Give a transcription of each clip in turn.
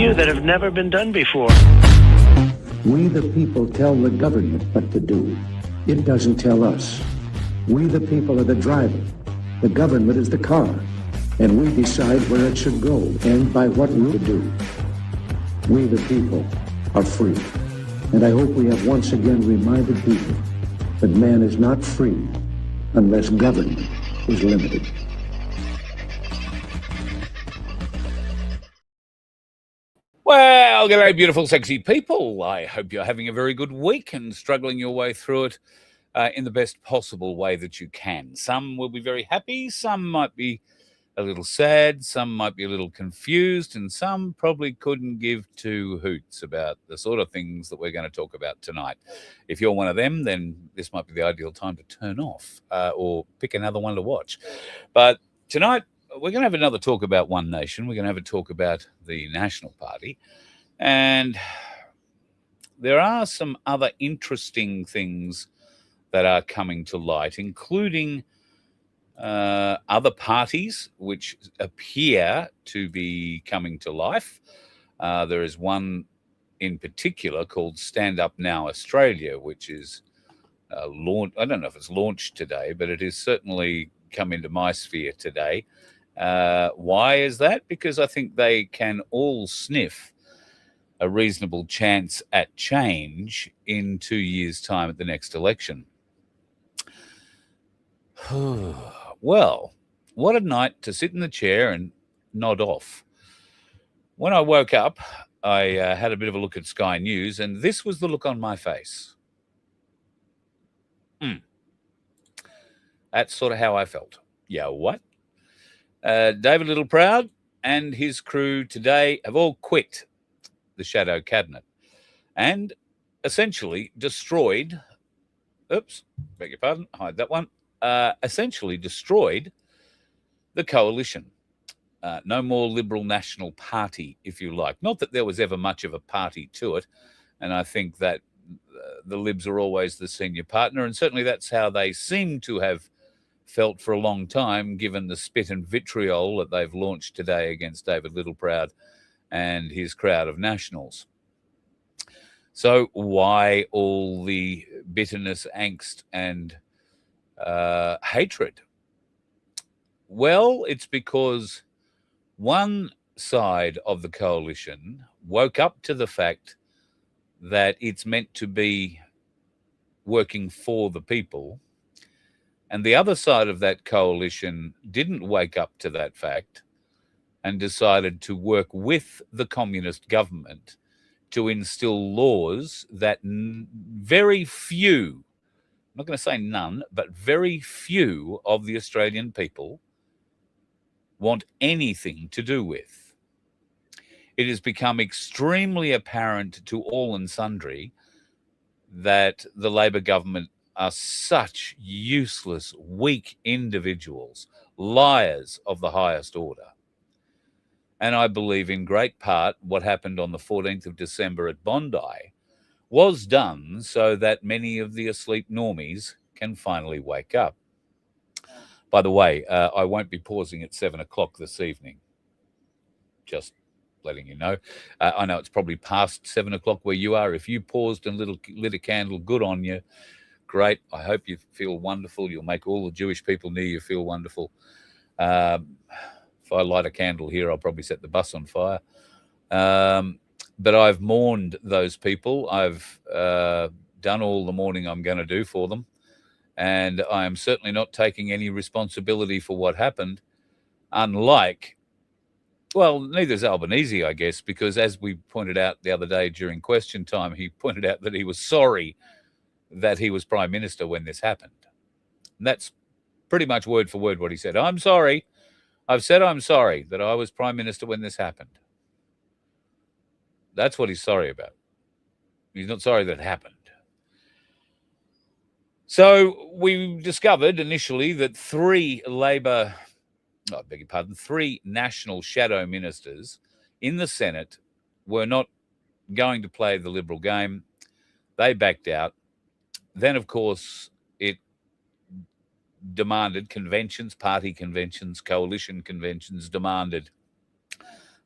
new that have never been done before. We the people tell the government what to do. It doesn't tell us. We the people are the driver. The government is the car. And we decide where it should go and by what route to do. We the people are free. And I hope we have once again reminded people that man is not free unless government is limited. Well, g'day, beautiful, sexy people. I hope you're having a very good week and struggling your way through it in the best possible way that you can. Some will be very happy, some might be a little sad, some might be a little confused, and some probably couldn't give two hoots about the sort of things that we're going to talk about tonight. If you're one of them, then this might be the ideal time to turn off or pick another one to watch. But tonight, we're going to have another talk about One Nation. We're going to have a talk about the National Party. And there are some other interesting things that are coming to light, including other parties which appear to be coming to life. There is one in particular called Stand Up Now Australia, which is launched. I don't know if it's launched today, but it is certainly come into my sphere today. Why is that? Because I think they can all sniff a reasonable chance at change in 2 years' time at the next election. Well, what a night to sit in the chair and nod off. When I woke up, I had a bit of a look at Sky News, and this was the look on my face. That's sort of how I felt. Yeah, what? David Littleproud and his crew today have all quit the shadow cabinet and essentially destroyed, beg your pardon, hide that one, essentially destroyed the coalition. No more Liberal National Party, if you like. Not that there was ever much of a party to it, and I think that the Libs are always the senior partner, and certainly that's how they seem to have felt for a long time, given the spit and vitriol that they've launched today against David Littleproud and his crowd of nationals. So why all the bitterness, angst, and hatred? Well, it's because one side of the coalition woke up to the fact that it's meant to be working for the people, and the other side of that coalition didn't wake up to that fact and decided to work with the communist government to instill laws that very few, I'm not going to say none, but very few of the Australian people want anything to do with. It has become extremely apparent to all and sundry that the Labor government are such useless, weak individuals, liars of the highest order. And I believe in great part what happened on the 14th of December at Bondi was done so that many of the asleep normies can finally wake up. By the way, I won't be pausing at 7 o'clock this evening. Just letting you know. I know it's probably past 7 o'clock where you are. If you paused and lit a candle, good on you. Great. I hope you feel wonderful. You'll make all the Jewish people near you feel wonderful. If I light a candle here, I'll probably set the bus on fire. But I've mourned those people. I've done all the mourning I'm going to do for them. And I am certainly not taking any responsibility for what happened, unlike, well, neither is Albanese, I guess, because as we pointed out the other day during question time, he pointed out that he was sorry that he was Prime Minister when this happened. And that's pretty much word for word what he said. I'm sorry. I've said I'm sorry that I was Prime Minister when this happened. That's what he's sorry about. He's not sorry that it happened. So we discovered initially that three national shadow ministers in the Senate were not going to play the Liberal game. They backed out. Then, of course, it demanded conventions, party conventions, coalition conventions, demanded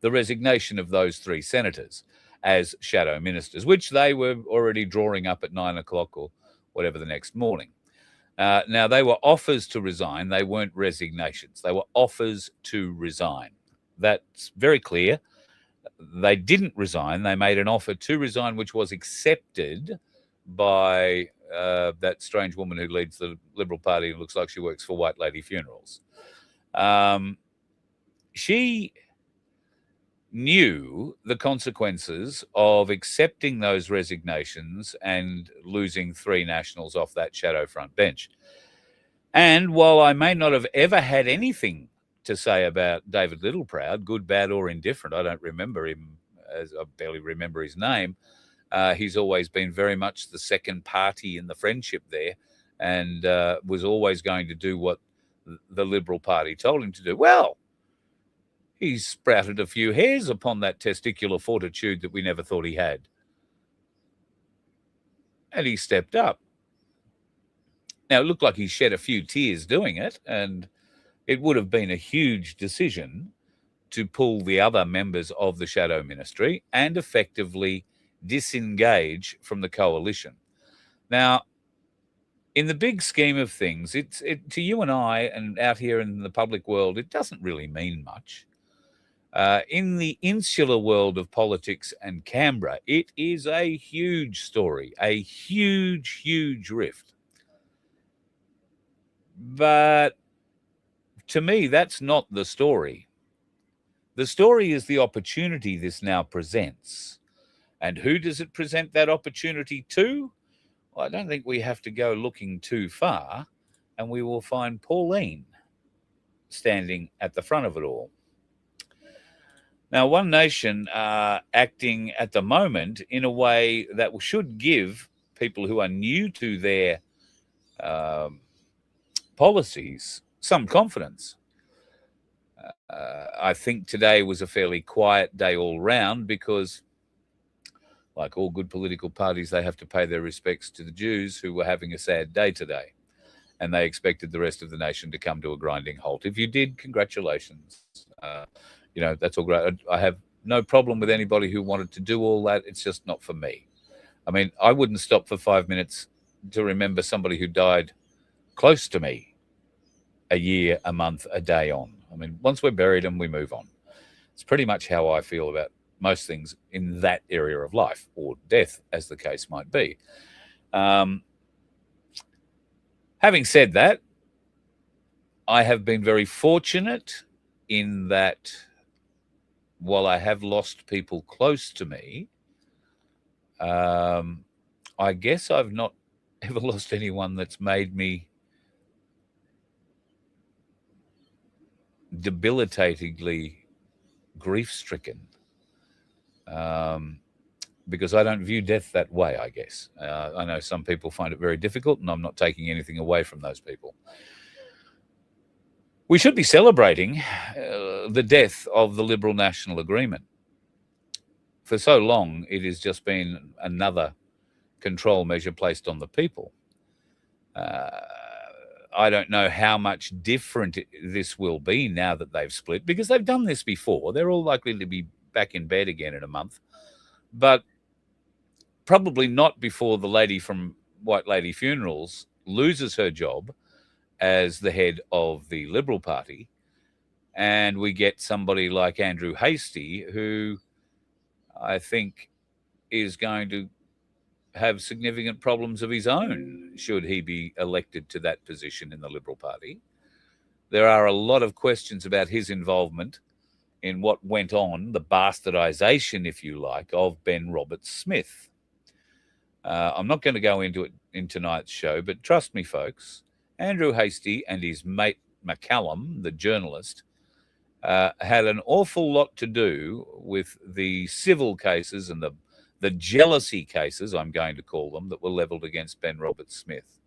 the resignation of those 3 senators as shadow ministers, which they were already drawing up at 9 o'clock or whatever the next morning. Now, they were offers to resign. They weren't resignations. They were offers to resign. That's very clear. They didn't resign. They made an offer to resign, which was accepted by that strange woman who leads the Liberal Party and looks like she works for White Lady Funerals. She knew the consequences of accepting those resignations and losing 3 Nationals off that shadow front bench. And while I may not have ever had anything to say about David Littleproud, good, bad, or indifferent, I don't remember him, as I barely remember his name. He's always been very much the second party in the friendship there, and was always going to do what the Liberal Party told him to do. Well, he sprouted a few hairs upon that testicular fortitude that we never thought he had. And he stepped up. Now, it looked like he shed a few tears doing it, and it would have been a huge decision to pull the other members of the shadow ministry and effectively disengage from the coalition. Now, in the big scheme of things, to you and I and out here in the public world, it doesn't really mean much. In the insular world of politics and Canberra, it is a huge story, a huge, huge rift. But to me, that's not the story. The story is the opportunity this now presents. And who does it present that opportunity to? Well, I don't think we have to go looking too far, and we will find Pauline standing at the front of it all. Now, One Nation are acting at the moment in a way that should give people who are new to their policies some confidence. I think today was a fairly quiet day all round because, like all good political parties, they have to pay their respects to the Jews who were having a sad day today. And they expected the rest of the nation to come to a grinding halt. If you did, congratulations. That's all great. I have no problem with anybody who wanted to do all that. It's just not for me. I mean, I wouldn't stop for 5 minutes to remember somebody who died close to me a year, a month, a day on. I mean, once we're buried them, we move on. It's pretty much how I feel about most things in that area of life, or death, as the case might be. Having said that, I have been very fortunate in that while I have lost people close to me, I guess I've not ever lost anyone that's made me debilitatingly grief-stricken, because I don't view death that way, I guess. I know some people find it very difficult, and I'm not taking anything away from those people. We should be celebrating the death of the Liberal National Agreement. For so long, it has just been another control measure placed on the people. I don't know how much different this will be now that they've split, because they've done this before. They're all likely to be back in bed again in a month, but probably not before the lady from White Lady Funerals loses her job as the head of the Liberal Party, and we get somebody like Andrew Hastie, who I think is going to have significant problems of his own should he be elected to that position in the Liberal Party. There are a lot of questions about his involvement in what went on, the bastardization, if you like, of Ben Roberts-Smith. I'm not going to go into it in tonight's show, but trust me, folks, Andrew Hastie and his mate McCallum, the journalist, had an awful lot to do with the civil cases and the jealousy cases, I'm going to call them, that were leveled against Ben Roberts-Smith,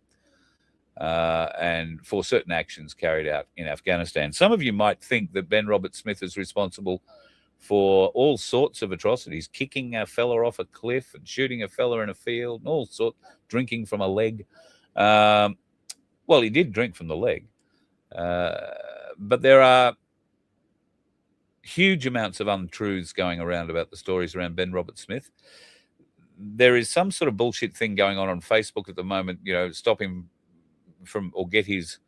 and for certain actions carried out in Afghanistan. Some of you might think that Ben Roberts-Smith is responsible for all sorts of atrocities, kicking a fella off a cliff and shooting a fella in a field, and all sorts, drinking from a leg. Well, he did drink from the leg. But there are huge amounts of untruths going around about the stories around Ben Roberts-Smith. There is some sort of bullshit thing going on Facebook at the moment, stop him from or get his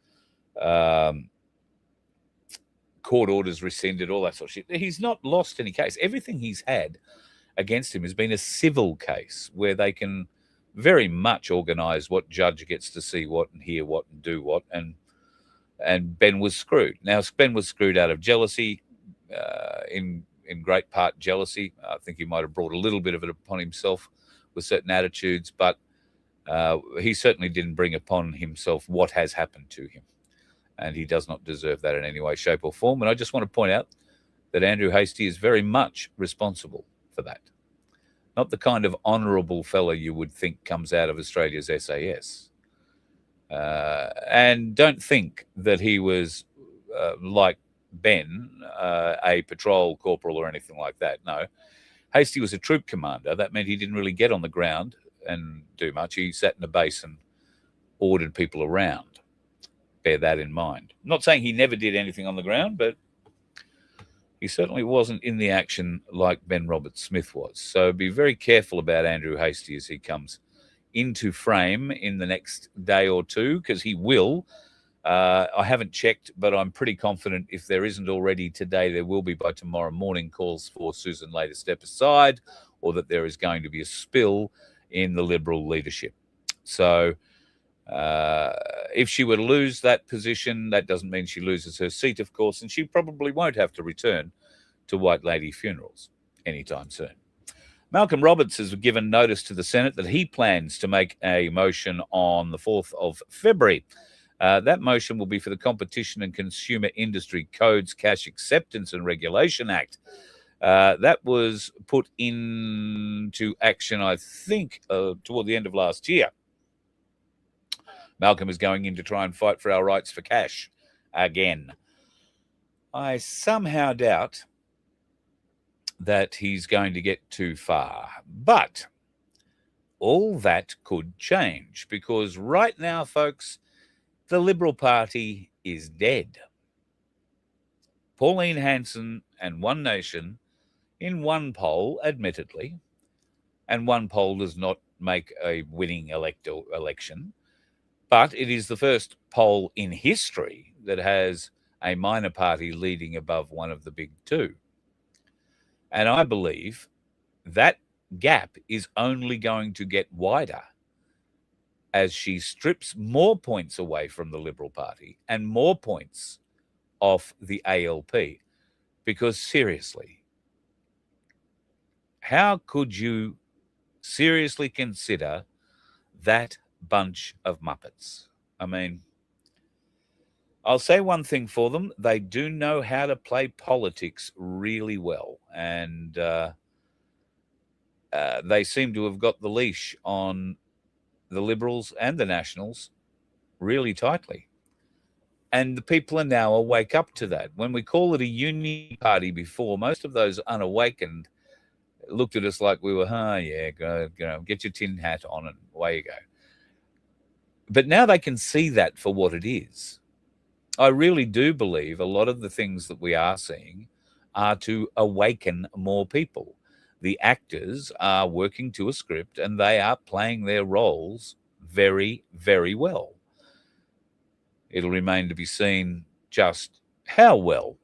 court orders rescinded, all that sort of shit. He's not lost any case. Everything he's had against him has been a civil case where they can very much organise what judge gets to see what and hear what and do what. And Ben was screwed. Now, Ben was screwed out of jealousy, in great part jealousy. I think he might have brought a little bit of it upon himself with certain attitudes, but he certainly didn't bring upon himself what has happened to him. And he does not deserve that in any way, shape or form. And I just want to point out that Andrew Hastie is very much responsible for that. Not the kind of honourable fella you would think comes out of Australia's SAS. And don't think that he was, like Ben, a patrol corporal or anything like that. No. Hastie was a troop commander. That meant he didn't really get on the ground and do much. He sat in a base and ordered people around. Bear that in mind. I'm not saying he never did anything on the ground, but he certainly wasn't in the action like Ben Roberts-Smith was. So be very careful about Andrew Hastie as he comes into frame in the next day or two, because he will. I haven't checked, but I'm pretty confident if there isn't already today, there will be by tomorrow morning calls for Susan Ley to step aside, or that there is going to be a spill in the Liberal leadership. So if she were to lose that position, that doesn't mean she loses her seat, of course, and she probably won't have to return to White Lady funerals anytime soon. Malcolm Roberts has given notice to the Senate that he plans to make a motion on the 4th of February. That motion will be for the Competition and Consumer Industry Codes Cash Acceptance and Regulation Act. That was put into action, I think, toward the end of last year. Malcolm is going in to try and fight for our rights for cash again. I somehow doubt that he's going to get too far. But all that could change, because right now, folks, the Liberal Party is dead. Pauline Hanson and One Nation in one poll, admittedly, and one poll does not make a winning election, but it is the first poll in history that has a minor party leading above one of the big two. And I believe that gap is only going to get wider as she strips more points away from the Liberal Party and more points off the ALP. Because seriously, how could you seriously consider that bunch of Muppets? I mean, I'll say one thing for them. They do know how to play politics really well. And they seem to have got the leash on the Liberals and the Nationals really tightly. And the people are now awake up to that. When we call it a union party before, most of those unawakened looked at us like we were, go, get your tin hat on and away you go. But now they can see that for what it is. I really do believe a lot of the things that we are seeing are to awaken more people. The actors are working to a script and they are playing their roles very, very well. It'll remain to be seen just how well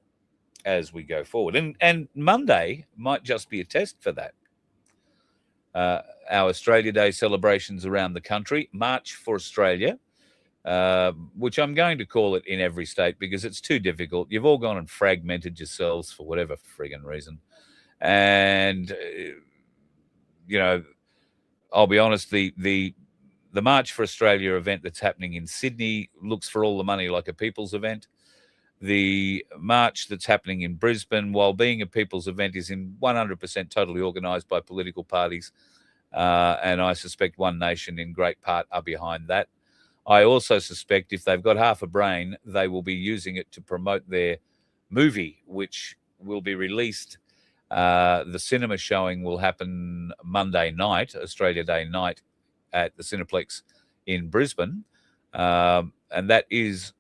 as we go forward. And Monday might just be a test for that. Our Australia Day celebrations around the country, March for Australia, which I'm going to call it in every state because it's too difficult. You've all gone and fragmented yourselves for whatever friggin' reason. And, I'll be honest, the March for Australia event that's happening in Sydney looks for all the money like a people's event. The march that's happening in Brisbane, while being a people's event, is in 100% totally organised by political parties. And I suspect One Nation in great part are behind that. I also suspect if they've got half a brain, they will be using it to promote their movie, which will be released. The cinema showing will happen Monday night, Australia Day night, at the Cineplex in Brisbane. And that is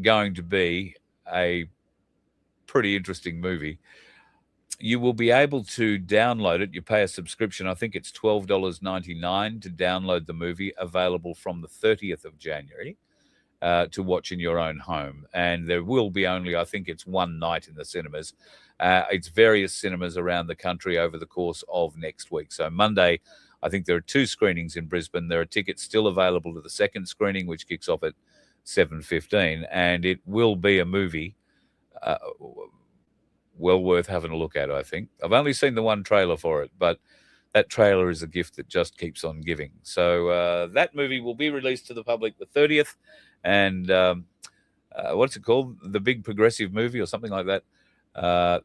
going to be a pretty interesting movie. You will be able to download it. You pay a subscription. I think it's $12.99 to download the movie, available from the 30th of January to watch in your own home. And there will be only, I think it's one night in the cinemas. It's various cinemas around the country over the course of next week. So Monday, I think there are 2 screenings in Brisbane. There are tickets still available to the second screening, which kicks off at 7:15. And it will be a movie well worth having a look at, I think. I've only seen the one trailer for it, but that trailer is a gift that just keeps on giving. So that movie will be released to the public the 30th. And what's it called? The Big Progressive Movie or something like that. I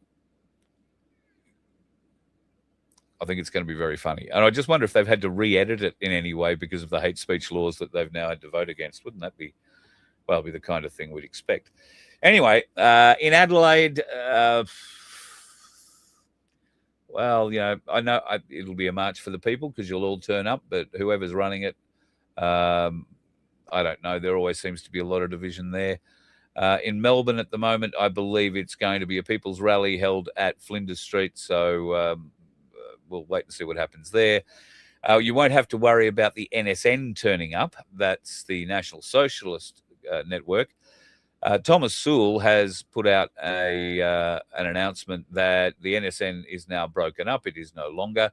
think it's going to be very funny. And I just wonder if they've had to re-edit it in any way because of the hate speech laws that they've now had to vote against. Wouldn't that be, well, be the kind of thing we'd expect? Anyway, in Adelaide, well, you know, I know it'll be a march for the people because you'll all turn up, but whoever's running it, I don't know. There always seems to be a lot of division there. In Melbourne at the moment, I believe it's going to be a people's rally held at Flinders Street, so we'll wait and see what happens there. You won't have to worry about the NSN turning up. That's the National Socialist Network. Thomas Sewell has put out an announcement that the NSN is now broken up. It is no longer,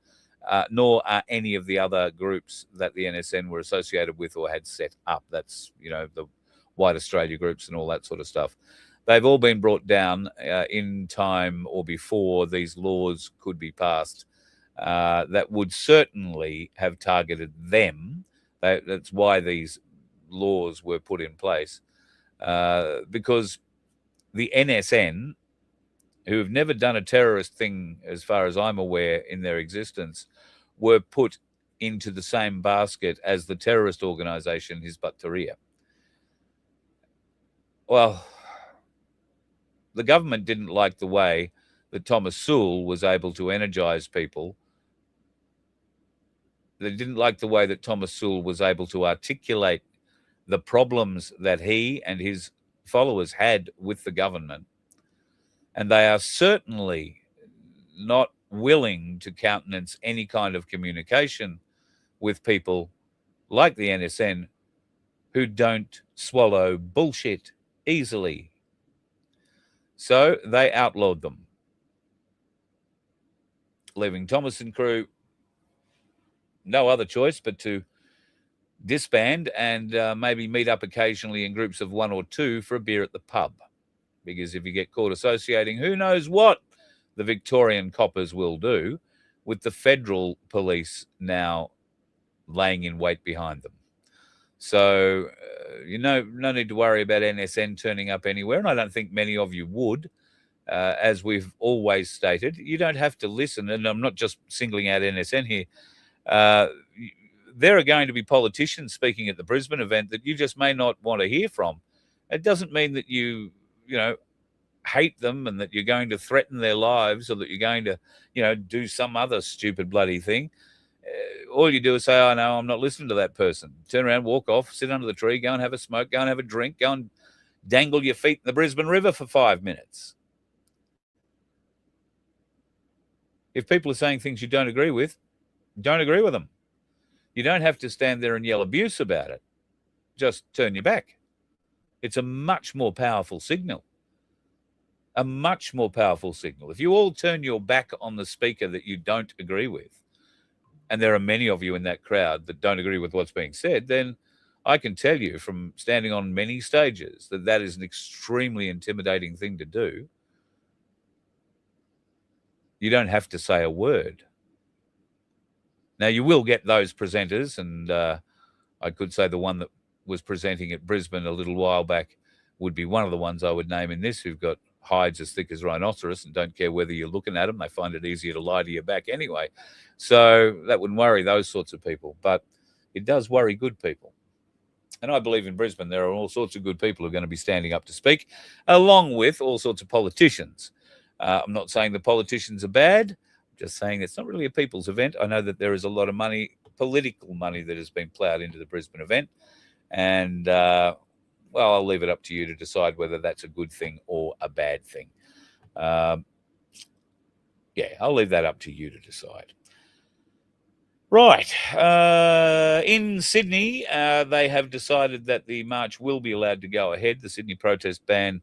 nor are any of the other groups that the NSN were associated with or had set up. That's, you know, the White Australia groups and all that sort of stuff. They've all been brought down in time or before these laws could be passed that would certainly have targeted them. That's why these laws were put in place. Because the NSN, who have never done a terrorist thing, as far as I'm aware, in their existence, were put into the same basket as the terrorist organisation Hizb ut-Tahrir. Well, the government didn't like the way that Thomas Sewell was able to energise people. They didn't like the way that Thomas Sewell was able to articulate the problems that he and his followers had with the government. And they are certainly not willing to countenance any kind of communication with people like the NSN who don't swallow bullshit easily. So they outlawed them, leaving Thomas and crew no other choice but to disband and maybe meet up occasionally in groups of 1 or 2 for a beer at the pub. Because if you get caught associating, who knows what the Victorian coppers will do with the federal police now laying in wait behind them. So, no need to worry about NSN turning up anywhere, and I don't think many of you would. As we've always stated, you don't have to listen, and I'm not just singling out NSN here. There are going to be politicians speaking at the Brisbane event that you just may not want to hear from. It doesn't mean that you hate them and that you're going to threaten their lives or that you're going to, do some other stupid bloody thing. All you do is say, oh, no, I'm not listening to that person. Turn around, walk off, sit under the tree, go and have a smoke, go and have a drink, go and dangle your feet in the Brisbane River for 5 minutes. If people are saying things you don't agree with them. You don't have to stand there and yell abuse about it. Just turn your back. It's a much more powerful signal. A much more powerful signal. If you all turn your back on the speaker that you don't agree with, and there are many of you in that crowd that don't agree with what's being said, then I can tell you from standing on many stages that that is an extremely intimidating thing to do. You don't have to say a word. Now, you will get those presenters, and I could say the one that was presenting at Brisbane a little while back would be one of the ones I would name in this, who've got hides as thick as rhinoceros and don't care whether you're looking at them. They find it easier to lie to your back anyway. So that wouldn't worry those sorts of people, but it does worry good people. And I believe in Brisbane there are all sorts of good people who are going to be standing up to speak, along with all sorts of politicians. I'm not saying the politicians are bad. Just saying it's not really a people's event. I know that there is a lot of money, political money, that has been ploughed into the Brisbane event. And, well, I'll leave it up to you to decide whether that's a good thing or a bad thing. Yeah, I'll leave that up to you to decide. Right. In Sydney, they have decided that the march will be allowed to go ahead. The Sydney protest ban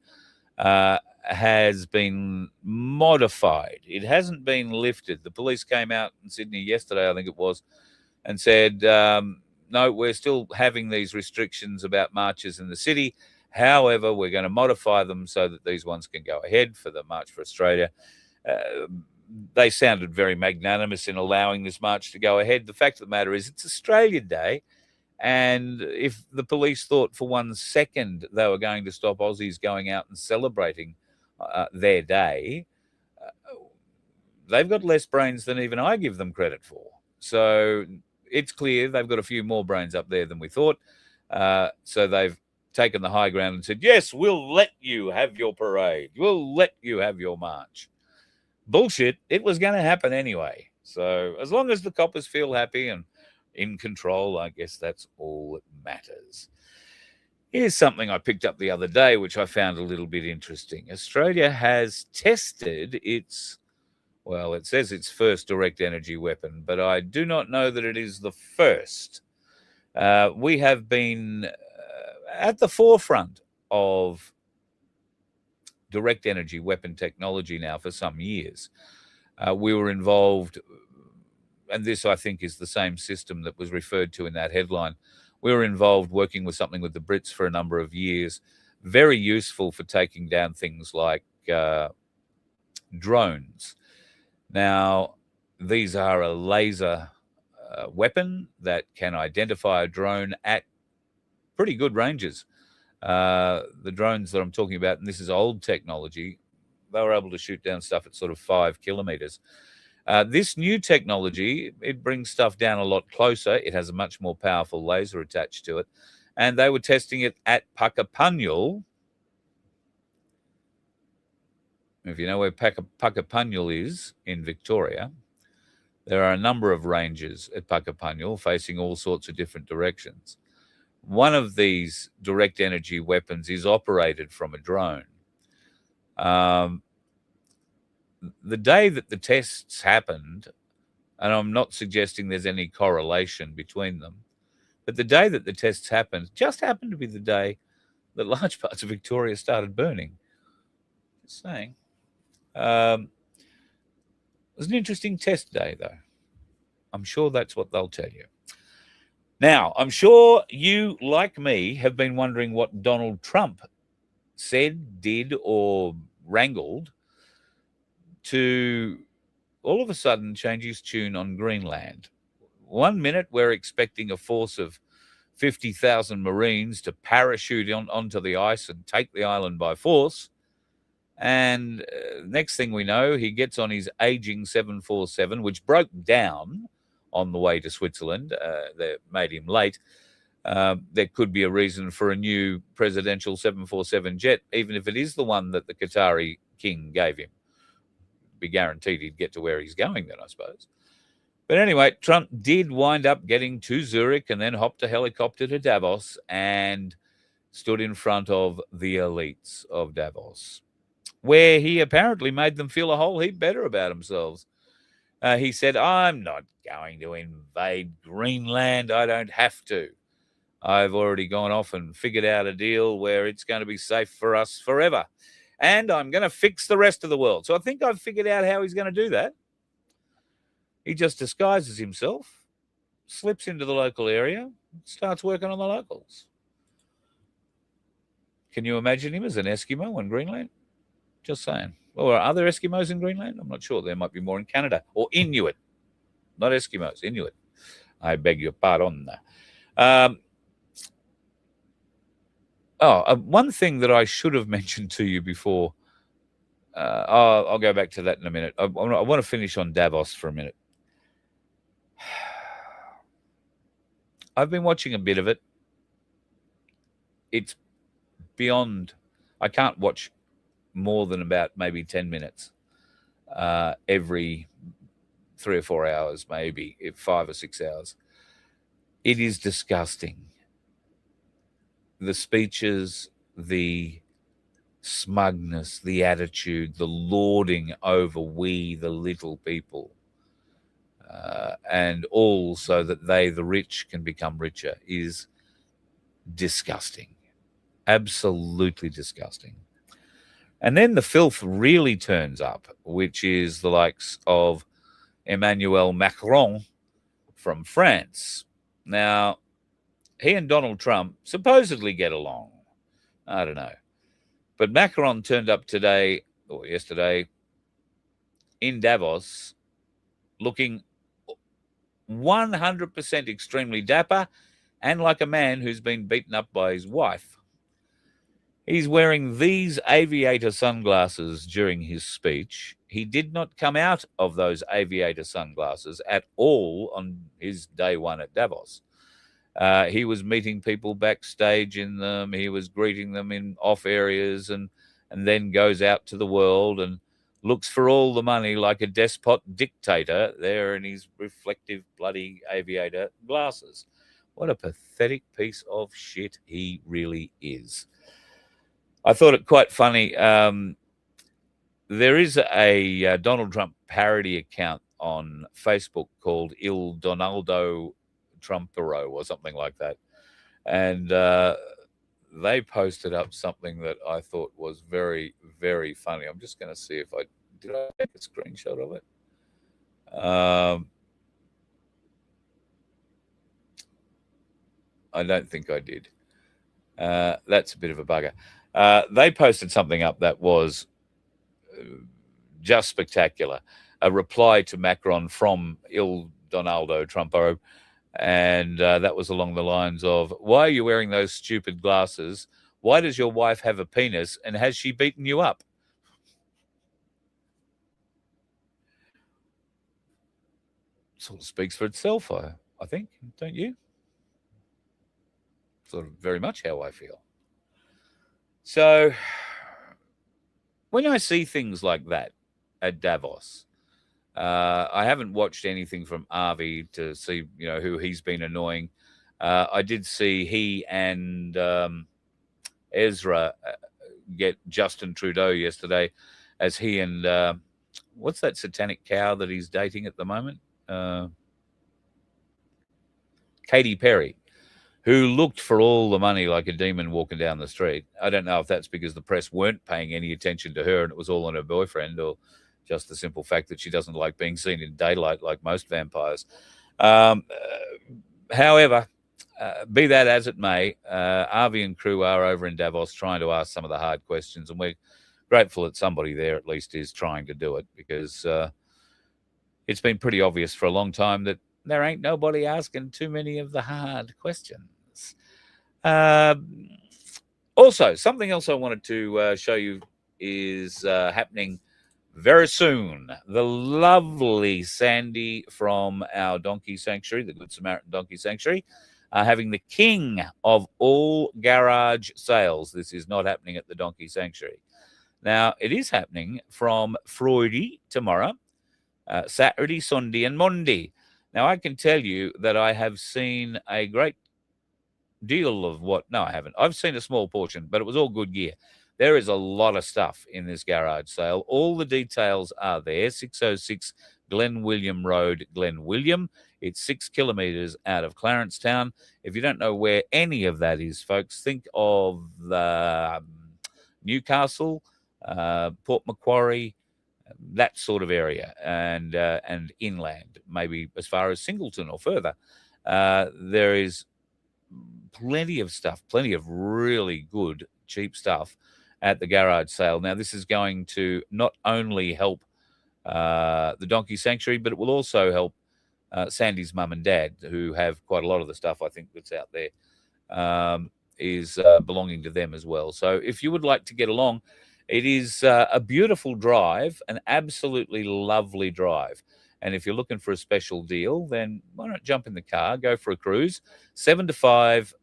has been modified. It hasn't been lifted. The police came out in Sydney yesterday, I think it was, and said, no, we're still having these restrictions about marches in the city. However, we're going to modify them so that these ones can go ahead for the March for Australia. They sounded very magnanimous in allowing this march to go ahead. The fact of the matter is it's Australia Day, and if the police thought for 1 second they were going to stop Aussies going out and celebrating their day, they've got less brains than even I give them credit for. So it's clear they've got a few more brains up there than we thought. So they've taken the high ground and said, yes, we'll let you have your parade. We'll let you have your march. Bullshit. It was going to happen anyway. So as long as the coppers feel happy and in control, I guess that's all that matters. Here's something I picked up the other day, which I found a little bit interesting. Australia has tested its, well, it says its first direct energy weapon, but I do not know that it is the first. We have been at the forefront of direct energy weapon technology now for some years. We were involved, and this I think is the same system that was referred to in that headline. We were involved working with something with the Brits for a number of years, very useful for taking down things like drones. Now, these are a laser weapon that can identify a drone at pretty good ranges. The drones that I'm talking about, and this is old technology, they were able to shoot down stuff at sort of 5 kilometers. This new technology, it brings stuff down a lot closer. It has a much more powerful laser attached to it. And they were testing it at Puckapunyal. If you know where Puckapunyal is in Victoria, there are a number of ranges at Puckapunyal facing all sorts of different directions. One of these direct energy weapons is operated from a drone. The day that the tests happened, and I'm not suggesting there's any correlation between them, but the day that the tests happened just happened to be the day that large parts of Victoria started burning. Just saying. It was an interesting test day, though. I'm sure that's what they'll tell you. Now, I'm sure you, like me, have been wondering what Donald Trump said, did, or wrangled to all of a sudden change his tune on Greenland. 1 minute, we're expecting a force of 50,000 Marines to parachute onto the ice and take the island by force. And next thing we know, he gets on his aging 747, which broke down on the way to Switzerland. That made him late. There could be a reason for a new presidential 747 jet, even if it is the one that the Qatari king gave him. Be guaranteed he'd get to where he's going then, I suppose. But anyway, Trump did wind up getting to Zurich and then hopped a helicopter to Davos and stood in front of the elites of Davos, where he apparently made them feel a whole heap better about themselves. He said, I'm not going to invade Greenland. I don't have to. I've already gone off and figured out a deal where it's going to be safe for us forever. And I'm going to fix the rest of the world. So I think I've figured out how he's going to do that. He just disguises himself, slips into the local area, starts working on the locals. Can you imagine him as an Eskimo in Greenland? Just saying. Or are there Eskimos in Greenland? I'm not sure. There might be more in Canada. Or Inuit. Not Eskimos, Inuit. I beg your pardon. One thing that I should have mentioned to you before, I'll go back to that in a minute. I want to finish on Davos for a minute. I've been watching a bit of it. It's beyond, I can't watch more than about maybe 10 minutes every 3 or 4 hours, maybe 5 or 6 hours. It is disgusting. The speeches, the smugness, the attitude, the lording over we, the little people, and all so that they, the rich, can become richer, is disgusting. Absolutely disgusting. And then the filth really turns up, which is the likes of Emmanuel Macron from France. Now, he and Donald Trump supposedly get along. I don't know. But Macron turned up today or yesterday in Davos looking 100% extremely dapper and like a man who's been beaten up by his wife. He's wearing these aviator sunglasses during his speech. He did not come out of those aviator sunglasses at all on his day one at Davos. He was meeting people backstage in them. He was greeting them in off areas and then goes out to the world and looks for all the money like a despot dictator there in his reflective bloody aviator glasses. What a pathetic piece of shit he really is. I thought it quite funny. There is a Donald Trump parody account on Facebook called Il Donaldo Trumpero or something like that. And they posted up something that I thought was very, very funny. I'm just going to see if did I take a screenshot of it? I don't think I did. That's a bit of a bugger. They posted something up that was just spectacular. A reply to Macron from Il Donaldo Trumpero. And that was along the lines of, why are you wearing those stupid glasses? Why does your wife have a penis? And has she beaten you up? Sort of speaks for itself, I think, don't you? Sort of very much how I feel. So when I see things like that at Davos, I haven't watched anything from Avi to see, who he's been annoying. I did see he and Ezra get Justin Trudeau yesterday, as he and what's that satanic cow that he's dating at the moment? Katy Perry, who looked for all the money like a demon walking down the street. I don't know if that's because the press weren't paying any attention to her and it was all on her boyfriend, or just the simple fact that she doesn't like being seen in daylight like most vampires. However, be that as it may, Avi and crew are over in Davos trying to ask some of the hard questions, and we're grateful that somebody there at least is trying to do it, because it's been pretty obvious for a long time that there ain't nobody asking too many of the hard questions. Also, something else I wanted to show you is happening very soon. The lovely Sandy from our donkey sanctuary, the Good Samaritan Donkey Sanctuary, are having the king of all garage sales. This is not happening at the Donkey Sanctuary. Now, it is happening from Friday tomorrow, Saturday, Sunday, and Monday. Now, I can tell you that I have seen a great deal of no, I haven't. I've seen a small portion, but it was all good gear. There is a lot of stuff in this garage sale. All the details are there. 606 Glen William Road, Glen William. It's 6 kilometres out of Clarencetown. If you don't know where any of that is, folks, think of the Newcastle, Port Macquarie, that sort of area, and inland, maybe as far as Singleton or further. There is plenty of stuff, plenty of really good, cheap stuff at the garage sale. Now, this is going to not only help the Donkey Sanctuary, but it will also help Sandy's mum and dad, who have quite a lot of the stuff, I think, that's out there, is belonging to them as well. So if you would like to get along, it is a beautiful drive, an absolutely lovely drive. And if you're looking for a special deal, then why not jump in the car, go for a cruise, 7 to 5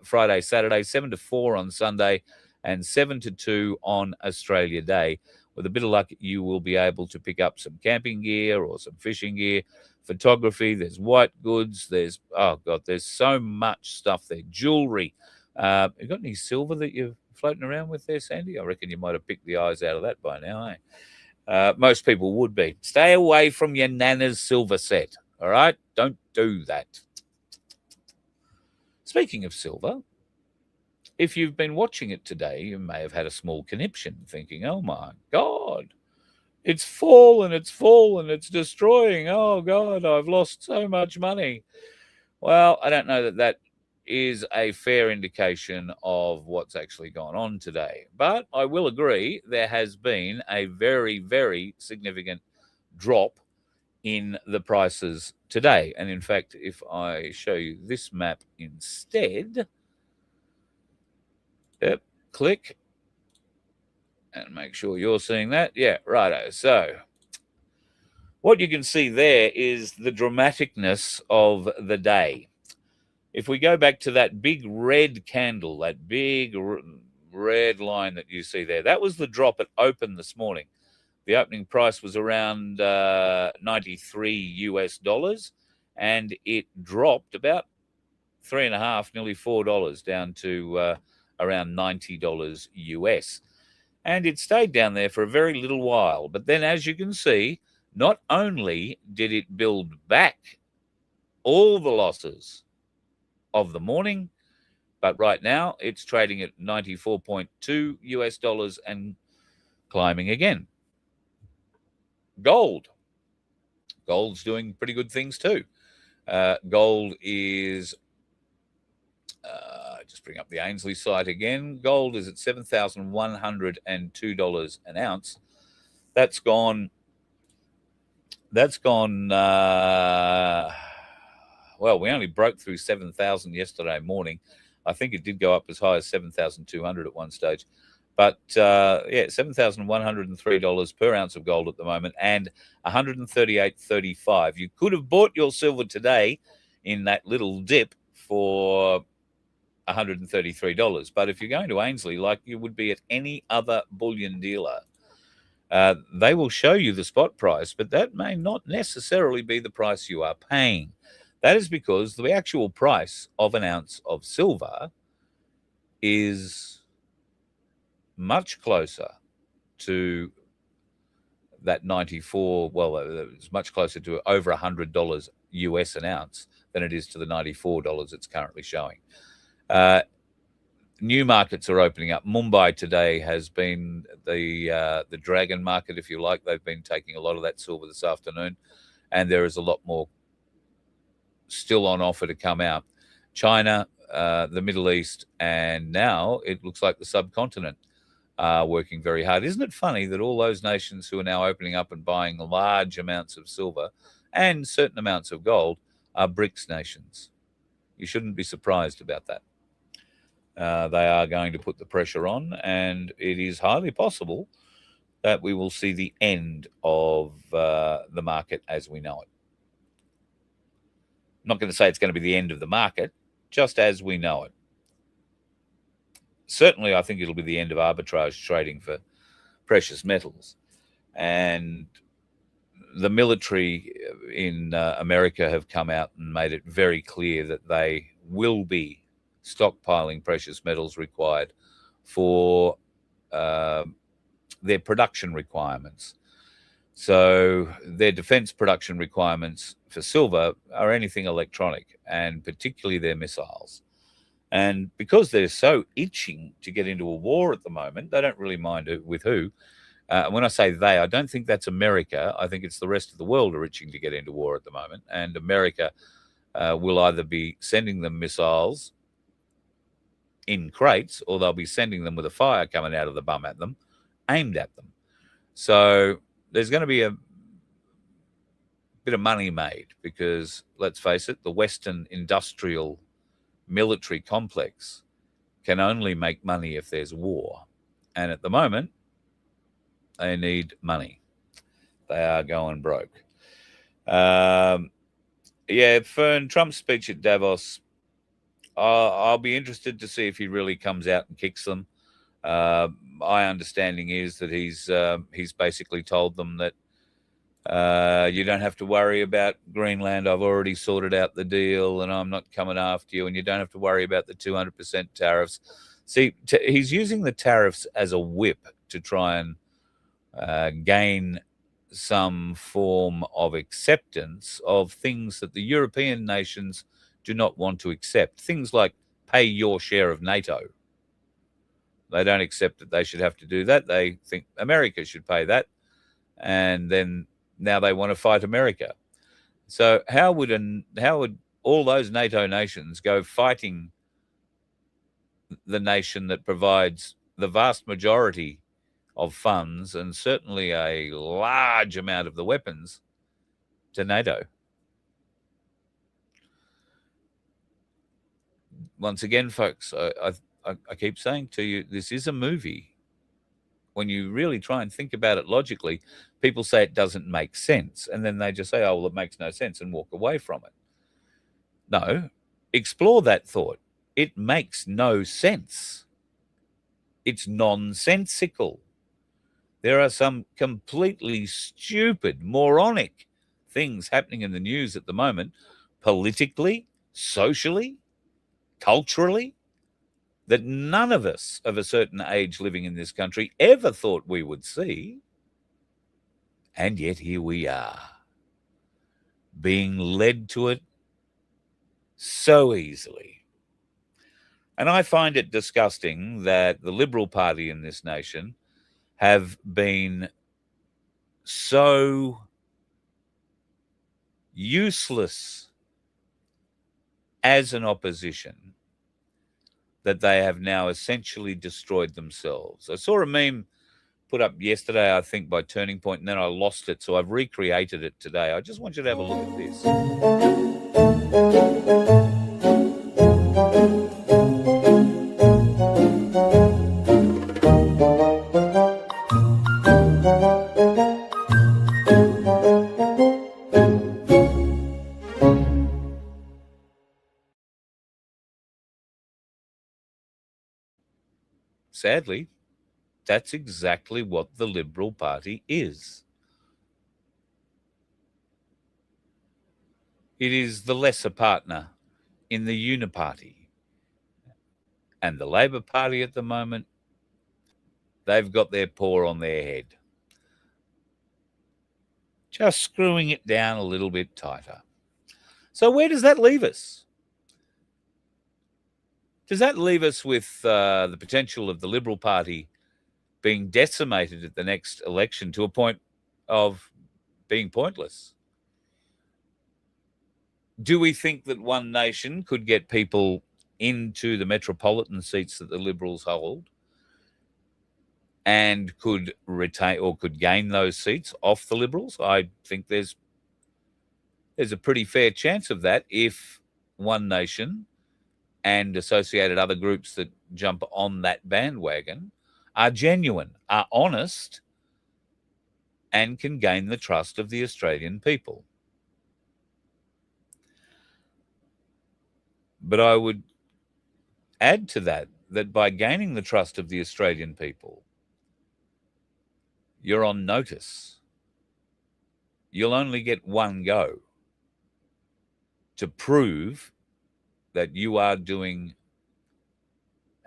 Friday, Saturday, 7 to 4 on Sunday, and 7 to 2 on Australia Day. With a bit of luck, you will be able to pick up some camping gear or some fishing gear, photography. There's white goods. There's so much stuff there. Jewelry. You got any silver that you've floating around with there, Sandy? I reckon you might have picked the eyes out of that by now, eh? Most people would be. Stay away from your Nana's silver set, all right? Don't do that. Speaking of silver, if you've been watching it today, you may have had a small conniption thinking, oh, my God, it's fallen, it's destroying. Oh, God, I've lost so much money. Well, I don't know that that is a fair indication of what's actually gone on today. But I will agree there has been a very, very significant drop in the prices today. And in fact, if I show you this map instead, yep, click and make sure you're seeing that. Yeah, righto. So what you can see there is the dramaticness of the day. If we go back to that big red candle, that big red line that you see there, that was the drop at open this morning. The opening price was around 93 US dollars, and it dropped about $3.50, nearly $4 down to around $90 US. And it stayed down there for a very little while. But then, as you can see, not only did it build back all the losses of the morning, but right now it's trading at 94.2 US dollars and climbing again. Gold's doing pretty good things too. Gold is, just bring up the Ainslie site again. Gold is at $7,102 an ounce. That's gone, well, we only broke through 7,000 yesterday morning. I think it did go up as high as 7,200 at one stage. But, yeah, $7,103 per ounce of gold at the moment and $138.35. You could have bought your silver today in that little dip for $133. But if you're going to Ainslie, like you would be at any other bullion dealer, they will show you the spot price, but that may not necessarily be the price you are paying. That is because the actual price of an ounce of silver is much closer to that 94, well, it's much closer to over $100 US an ounce than it is to the $94 it's currently showing. New markets are opening up. Mumbai today has been the dragon market, if you like. They've been taking a lot of that silver this afternoon, and there is a lot more still on offer to come out. China, the Middle East, and now it looks like the subcontinent are working very hard. Isn't it funny that all those nations who are now opening up and buying large amounts of silver and certain amounts of gold are BRICS nations? You shouldn't be surprised about that. They are going to put the pressure on, and it is highly possible that we will see the end of the market as we know it. I'm not going to say it's going to be the end of the market, just as we know it. Certainly, I think it'll be the end of arbitrage trading for precious metals. And the military in America have come out and made it very clear that they will be stockpiling precious metals required for their production requirements. So their defense production requirements for silver are anything electronic, and particularly their missiles. And because they're so itching to get into a war at the moment, they don't really mind with who. When I say they, I don't think that's America. I think it's the rest of the world are itching to get into war at the moment. And America will either be sending them missiles in crates, or they'll be sending them with a fire coming out of the bum at them, aimed at them. So there's going to be a bit of money made because, let's face it, the Western industrial military complex can only make money if there's war. And at the moment, they need money. They are going broke. Yeah, Fern, Trump's speech at Davos, I'll be interested to see if he really comes out and kicks them. My understanding is that he's basically told them that you don't have to worry about Greenland. I've already sorted out the deal and I'm not coming after you. And you don't have to worry about the 200% tariffs. See, he's using the tariffs as a whip to try and gain some form of acceptance of things that the European nations do not want to accept. Things like pay your share of NATO. They don't accept that they should have to do that. They think America should pay that. And then now they want to fight America. So how would all those NATO nations go fighting the nation that provides the vast majority of funds and certainly a large amount of the weapons to NATO? Once again, folks, I keep saying to you, this is a movie. When you really try and think about it logically, people say it doesn't make sense. And then they just say, oh, well, it makes no sense, and walk away from it. No, explore that thought. It makes no sense. It's nonsensical. There are some completely stupid, moronic things happening in the news at the moment, politically, socially, culturally, that none of us of a certain age living in this country ever thought we would see. And yet here we are, being led to it so easily. And I find it disgusting that the Liberal Party in this nation have been so useless as an opposition that they have now essentially destroyed themselves. I saw a meme put up yesterday, I think, by Turning Point, and then I lost it, so I've recreated it today. I just want you to have a look at this. Sadly, that's exactly what the Liberal Party is. It is the lesser partner in the uniparty. And the Labor Party at the moment, they've got their paw on their head, just screwing it down a little bit tighter. So where does that leave us? Does that leave us with the potential of the Liberal Party being decimated at the next election to a point of being pointless? Do we think that one nation could get people into the metropolitan seats that the Liberals hold and could retain or could gain those seats off the Liberals? I think there's a pretty fair chance of that if one nation and associated other groups that jump on that bandwagon are genuine, are honest, and can gain the trust of the Australian people. But I would add to that by gaining the trust of the Australian people, you're on notice. You'll only get one go to prove that you are doing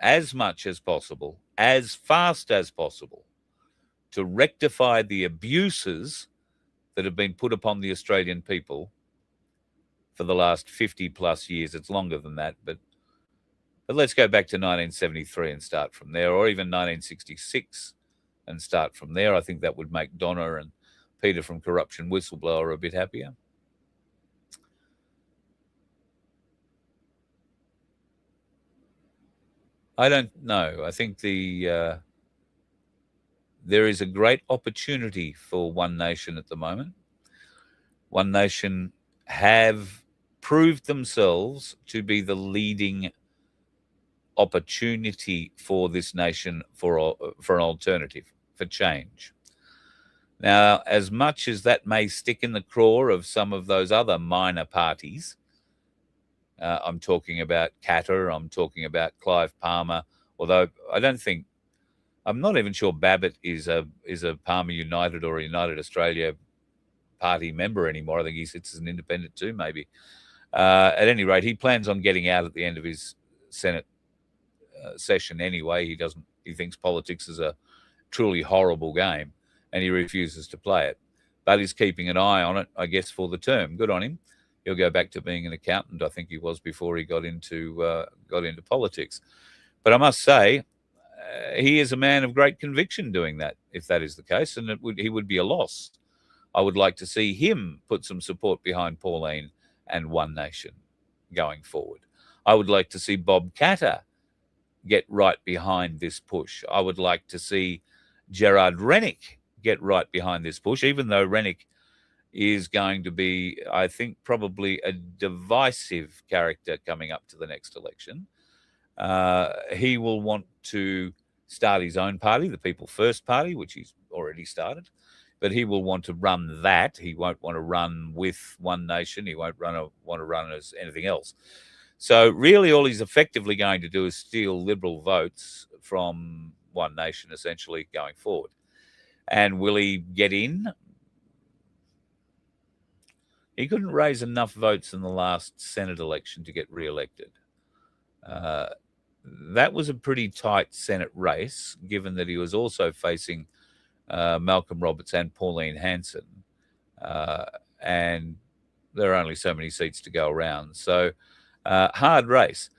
as much as possible, as fast as possible, to rectify the abuses that have been put upon the Australian people for the last 50 plus years. It's longer than that, but let's go back to 1973 and start from there, or even 1966 and start from there. I think that would make Donna and Peter from Corruption Whistleblower a bit happier. I don't know. I think there is a great opportunity for One Nation at the moment. One Nation have proved themselves to be the leading opportunity for this nation for an alternative, for change. Now, as much as that may stick in the craw of some of those other minor parties, I'm talking about Katter, I'm talking about Clive Palmer, although I'm not even sure Babbitt is a Palmer United or a United Australia party member anymore. I think he sits as an independent too, maybe. At any rate, he plans on getting out at the end of his Senate session anyway. He thinks politics is a truly horrible game, and he refuses to play it. But he's keeping an eye on it, I guess, for the term. Good on him. He'll go back to being an accountant. I think he was before he got into politics. But I must say, he is a man of great conviction doing that, if that is the case, and he would be a loss. I would like to see him put some support behind Pauline and One Nation going forward. I would like to see Bob Katter get right behind this push. I would like to see Gerard Rennick get right behind this push, even though Rennick is going to be, I think, probably a divisive character coming up to the next election. He will want to start his own party, the People First Party, which he's already started, but he will want to run that. He won't want to run with One Nation. He won't want to run as anything else. So really all he's effectively going to do is steal Liberal votes from One Nation, essentially, going forward. And will he get in? He couldn't raise enough votes in the last Senate election to get re-elected. That was a pretty tight Senate race, given that he was also facing Malcolm Roberts and Pauline Hanson. And there are only so many seats to go around. So hard race.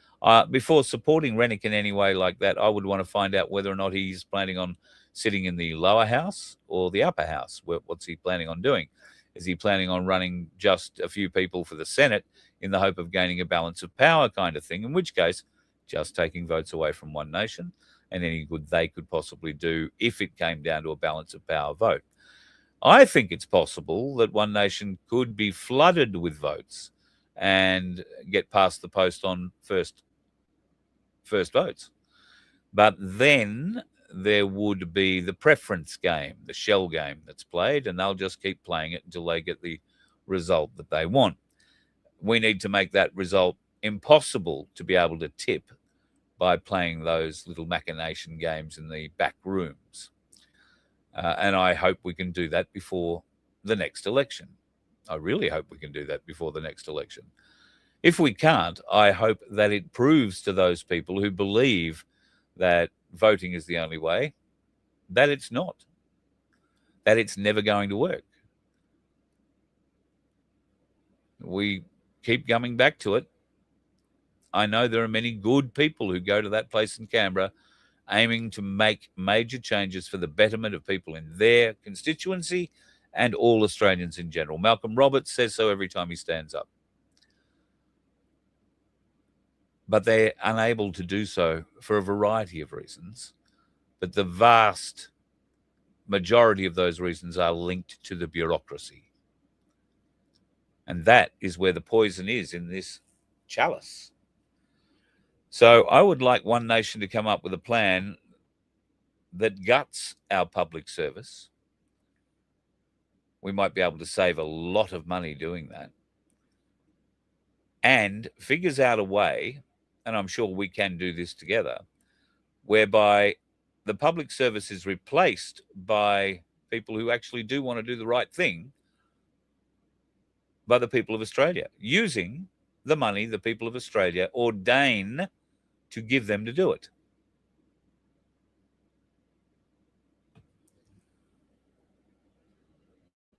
Before supporting Rennick in any way like that, I would want to find out whether or not he's planning on sitting in the lower house or the upper house. What's he planning on doing? Is he planning on running just a few people for the Senate in the hope of gaining a balance of power kind of thing, in which case just taking votes away from One Nation and any good they could possibly do if it came down to a balance of power vote. I think it's possible that One Nation could be flooded with votes and get past the post on first votes. But then there would be the preference game, the shell game that's played, and they'll just keep playing it until they get the result that they want. We need to make that result impossible to be able to tip by playing those little machination games in the back rooms. And I hope we can do that before the next election. I really hope we can do that before the next election. If we can't, I hope that it proves to those people who believe that voting is the only way, that it's not, that it's never going to work. We keep coming back to it. I know there are many good people who go to that place in Canberra aiming to make major changes for the betterment of people in their constituency and all Australians in general. Malcolm Roberts says so every time he stands up. But they're unable to do so for a variety of reasons. But the vast majority of those reasons are linked to the bureaucracy. And that is where the poison is in this chalice. So I would like One Nation to come up with a plan that guts our public service. We might be able to save a lot of money doing that. And figures out a way, and I'm sure we can do this together, whereby the public service is replaced by people who actually do want to do the right thing by the people of Australia, using the money the people of Australia ordain to give them to do it.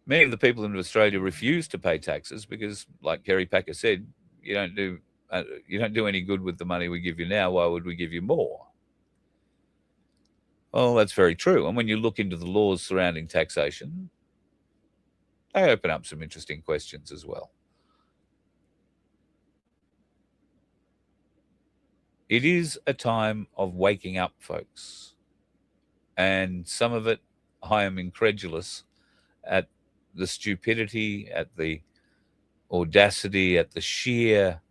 Many of the people in Australia refuse to pay taxes because, like Kerry Packer said, you don't do any good with the money we give you now. Why would we give you more? Well, that's very true. And when you look into the laws surrounding taxation, they open up some interesting questions as well. It is a time of waking up, folks. And some of it, I am incredulous at the stupidity, at the audacity, at the sheer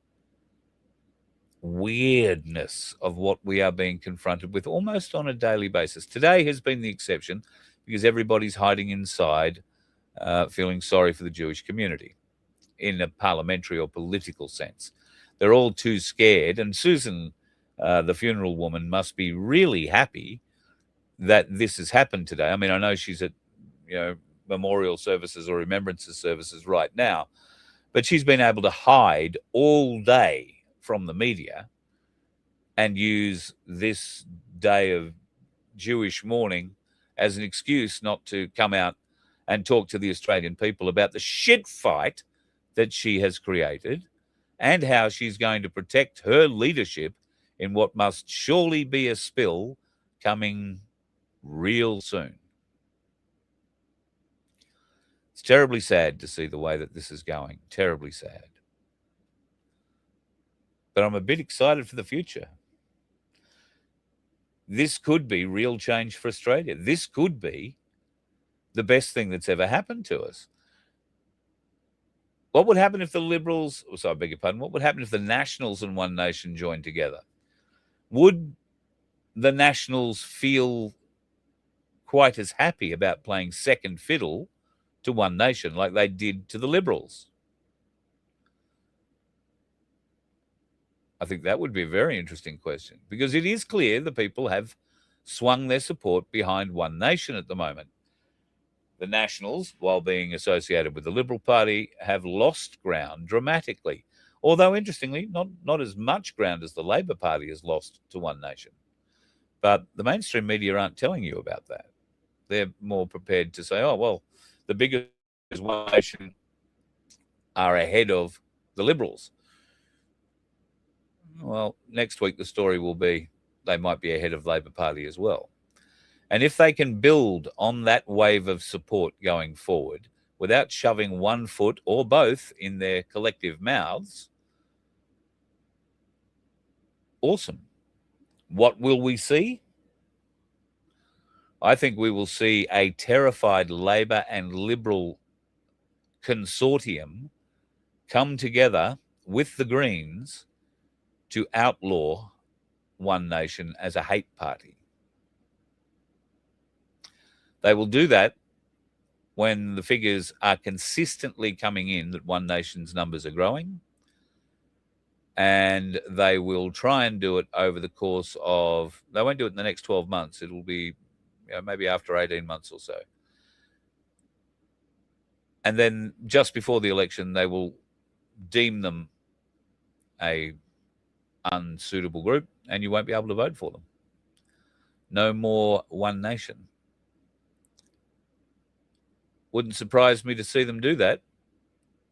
weirdness of what we are being confronted with almost on a daily basis. Today has been the exception because everybody's hiding inside, feeling sorry for the Jewish community in a parliamentary or political sense. They're all too scared. And Susan, the funeral woman, must be really happy that this has happened today. I mean, I know she's at, memorial services or remembrances services right now, but she's been able to hide all day from the media and use this day of Jewish mourning as an excuse not to come out and talk to the Australian people about the shit fight that she has created and how she's going to protect her leadership in what must surely be a spill coming real soon. It's terribly sad to see the way that this is going. Terribly sad. But I'm a bit excited for the future. This could be real change for Australia. This could be the best thing that's ever happened to us. What would happen if the Liberals, I beg your pardon, what would happen if the Nationals and One Nation joined together? Would the Nationals feel quite as happy about playing second fiddle to One Nation like they did to the Liberals? I think that would be a very interesting question, because it is clear the people have swung their support behind One Nation at the moment. The Nationals, while being associated with the Liberal Party, have lost ground dramatically. Although, interestingly, not as much ground as the Labor Party has lost to One Nation. But the mainstream media aren't telling you about that. They're more prepared to say, oh, well, the biggest One Nation are ahead of the Liberals. Well, next week the story will be they might be ahead of Labor Party as well. And if they can build on that wave of support going forward without shoving one foot or both in their collective mouths, awesome. What will we see? I think we will see a terrified Labor and Liberal consortium come together with the Greens to outlaw One Nation as a hate party. They will do that when the figures are consistently coming in that One Nation's numbers are growing, and they will try and do it over the course of, they won't do it in the next 12 months. It will be maybe after 18 months or so. And then just before the election, they will deem them a unsuitable group, and you won't be able to vote for them. No more One Nation. Wouldn't surprise me to see them do that.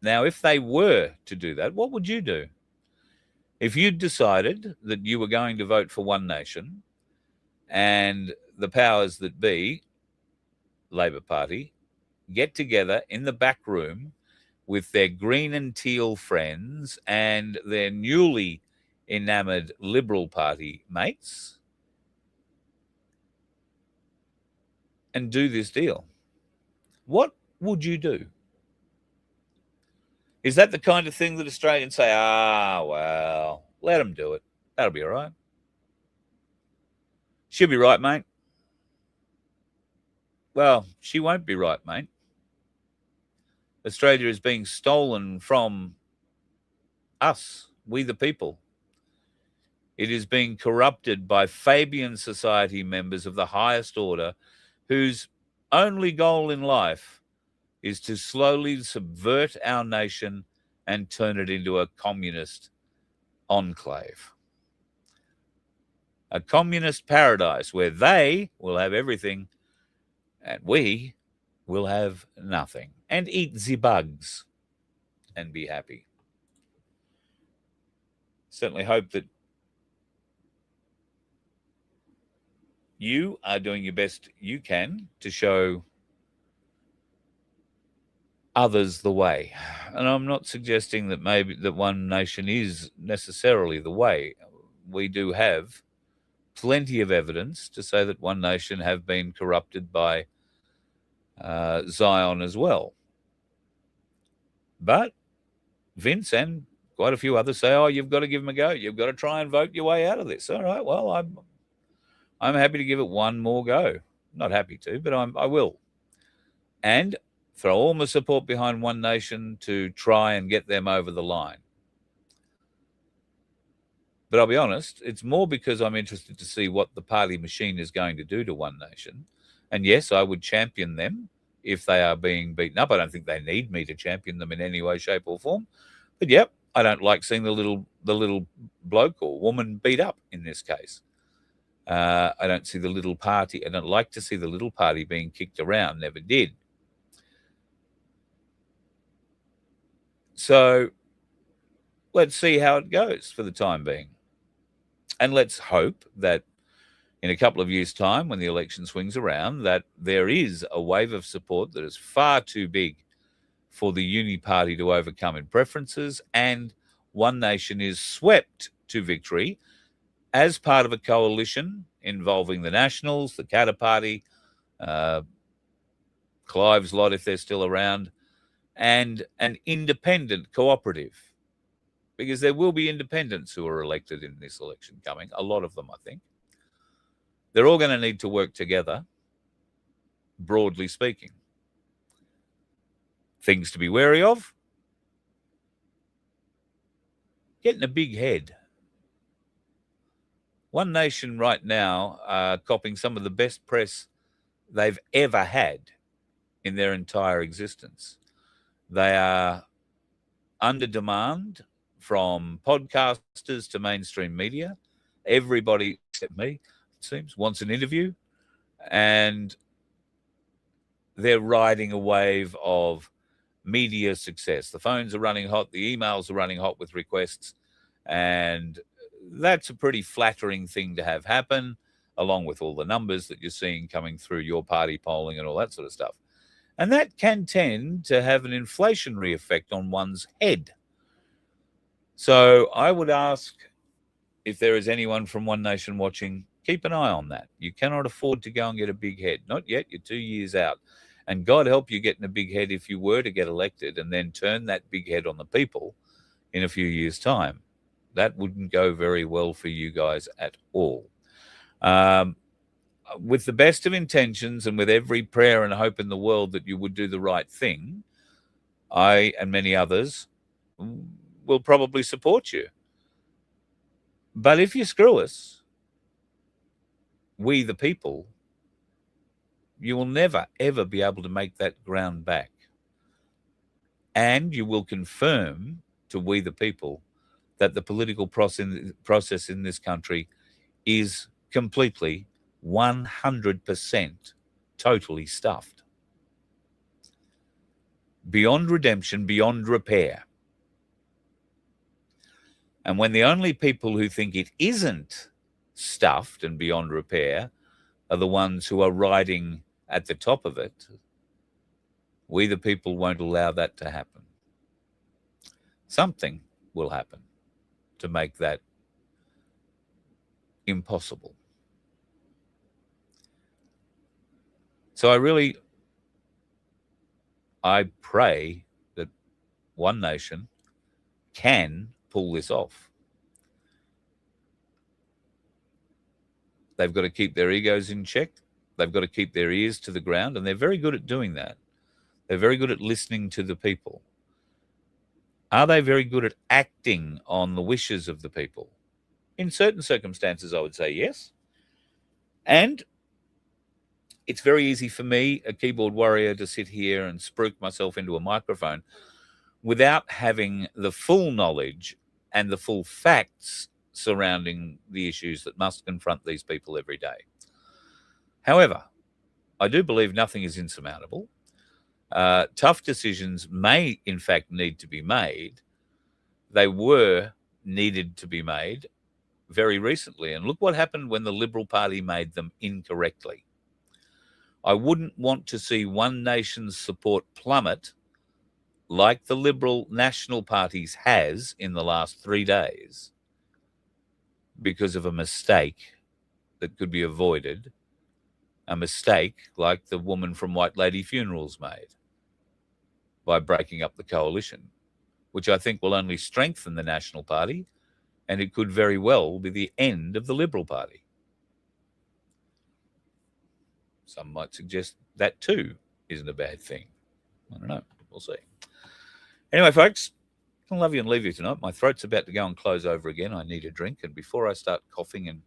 Now, if they were to do that, what would you do? If you'd decided that you were going to vote for One Nation and the powers that be, Labor Party, get together in the back room with their green and teal friends and their newly enamored Liberal Party mates and do this deal, what would you do? Is that the kind of thing that Australians say, well, let them do it. That'll be all right. She'll be right, mate. Well, she won't be right, mate. Australia is being stolen from us, we the people. It is being corrupted by Fabian Society members of the highest order whose only goal in life is to slowly subvert our nation and turn it into a communist enclave. A communist paradise where they will have everything and we will have nothing and eat the bugs and be happy. Certainly hope that you are doing your best you can to show others the way. And I'm not suggesting that maybe that One Nation is necessarily the way. We do have plenty of evidence to say that One Nation have been corrupted by Zion as well. But Vince and quite a few others say, you've got to give them a go. You've got to try and vote your way out of this. All right, well, I'm happy to give it one more go. Not happy to, but I will. And throw all my support behind One Nation to try and get them over the line. But I'll be honest, it's more because I'm interested to see what the party machine is going to do to One Nation. And yes, I would champion them if they are being beaten up. I don't think they need me to champion them in any way, shape or form. But yep, I don't like seeing the little bloke or woman beat up in this case. I don't see the little party. I don't like to see the little party being kicked around. Never did. So let's see how it goes for the time being. And let's hope that in a couple of years' time, when the election swings around, that there is a wave of support that is far too big for the uni party to overcome in preferences, and One Nation is swept to victory as part of a coalition involving the Nationals, the Katter Party, Clive's lot if they're still around, and an independent cooperative. Because there will be independents who are elected in this election coming, a lot of them, I think. They're all going to need to work together, broadly speaking. Things to be wary of: getting a big head. One Nation right now are copping some of the best press they've ever had in their entire existence. They are under demand from podcasters to mainstream media. Everybody except me, it seems, wants an interview, and they're riding a wave of media success. The phones are running hot, the emails are running hot with requests, and that's a pretty flattering thing to have happen, along with all the numbers that you're seeing coming through your party polling and all that sort of stuff. And that can tend to have an inflationary effect on one's head. So I would ask, if there is anyone from One Nation watching, keep an eye on that. You cannot afford to go and get a big head. Not yet. You're 2 years out. And God help you getting a big head if you were to get elected and then turn that big head on the people in a few years' time. That wouldn't go very well for you guys at all. With the best of intentions and with every prayer and hope in the world that you would do the right thing, I and many others will probably support you. But if you screw us, we the people, you will never, ever be able to make that ground back. And you will confirm to we the people that the political process in this country is completely, 100% totally stuffed. Beyond redemption, beyond repair. And when the only people who think it isn't stuffed and beyond repair are the ones who are riding at the top of it, we the people won't allow that to happen. Something will happen to make that impossible. So I pray that One Nation can pull this off. They've got to keep their egos in check. They've got to keep their ears to the ground, and they're very good at doing that. They're very good at listening to the people. Are they very good at acting on the wishes of the people? In certain circumstances, I would say yes. And it's very easy for me, a keyboard warrior, to sit here and spruik myself into a microphone without having the full knowledge and the full facts surrounding the issues that must confront these people every day. However, I do believe nothing is insurmountable. Tough decisions may, in fact, need to be made. They were needed to be made very recently. And look what happened when the Liberal Party made them incorrectly. I wouldn't want to see One Nation's support plummet like the Liberal National Parties has in the last 3 days because of a mistake that could be avoided, a mistake like the woman from White Lady Funerals made by breaking up the coalition, which I think will only strengthen the National Party, and it could very well be the end of the Liberal Party. Some might suggest that too isn't a bad thing. I don't know. We'll see. Anyway, folks, I love you and leave you tonight. My throat's about to go and close over again. I need a drink. And before I start coughing and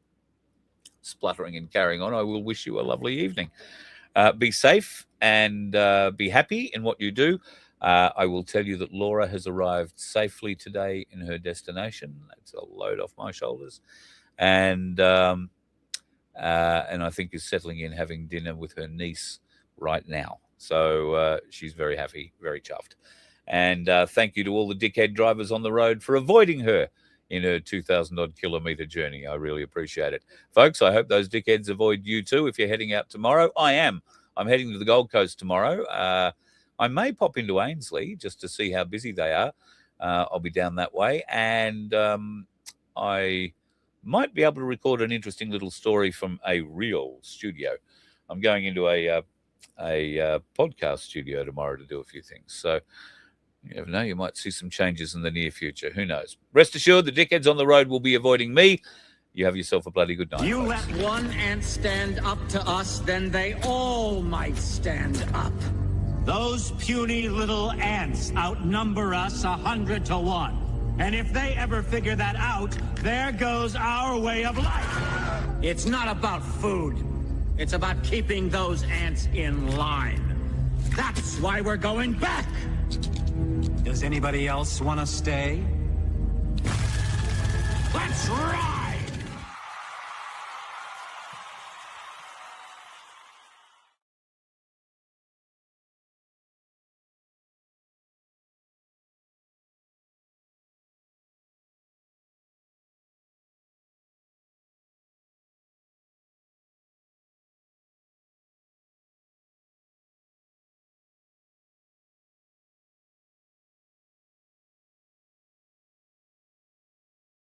spluttering and carrying on, I will wish you a lovely evening. Be safe and be happy in what you do. I will tell you that Laura has arrived safely today in her destination. That's a load off my shoulders. And I think is settling in, having dinner with her niece right now. So she's very happy, very chuffed. And thank you to all the dickhead drivers on the road for avoiding her in her 2,000-odd kilometre journey. I really appreciate it. Folks, I hope those dickheads avoid you too if you're heading out tomorrow. I am. I'm heading to the Gold Coast tomorrow. I may pop into Ainslie just to see how busy they are. I'll be down that way. And I might be able to record an interesting little story from a real studio. I'm going into a podcast studio tomorrow to do a few things. So you never know, you might see some changes in the near future. Who knows? Rest assured, the dickheads on the road will be avoiding me. You have yourself a bloody good night. You folks. let one ant stand up to us, then they all might stand up. Those puny little ants outnumber us 100 to 1. And if they ever figure that out, there goes our way of life. It's not about food. It's about keeping those ants in line. That's why we're going back. Does anybody else want to stay? Let's rock!